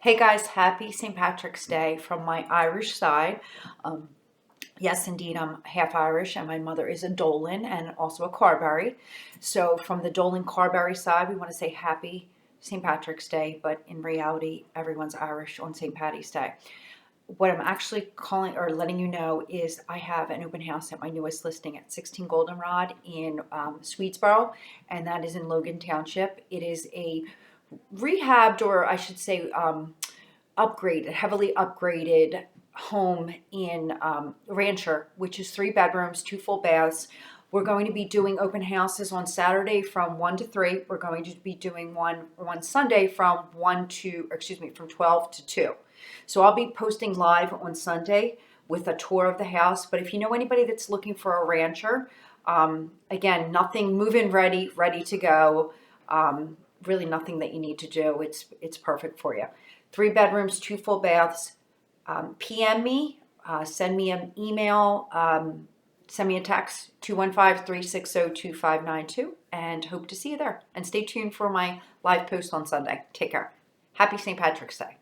Hey guys, happy St. Patrick's Day from my Irish side. Yes, indeed, I'm half Irish and my mother is a Dolan and also a Carberry. So from the Dolan Carberry side, we want to say happy St. Patrick's Day, but in reality, everyone's Irish on St. Patty's Day. What I'm actually calling or letting you know is I have an open house at my newest listing at 16 Goldenrod in Swedesboro, and that is in Logan Township. It is a rehabbed, or I should say upgraded, heavily upgraded home in Rancher, which is 3 bedrooms, 2 full baths. We're going to be doing open houses on Saturday from 1 to 3. We're going to be doing one on Sunday from 12 to 2. So I'll be posting live on Sunday with a tour of the house. But if you know anybody that's looking for a rancher, again, nothing move-in ready to go. Really nothing that you need to do. It's perfect for you. 3 bedrooms, 2 full baths. PM me, send me an email, send me a text, 215-360-2592, and hope to see you there. And stay tuned for my live post on Sunday. Take care. Happy St. Patrick's Day.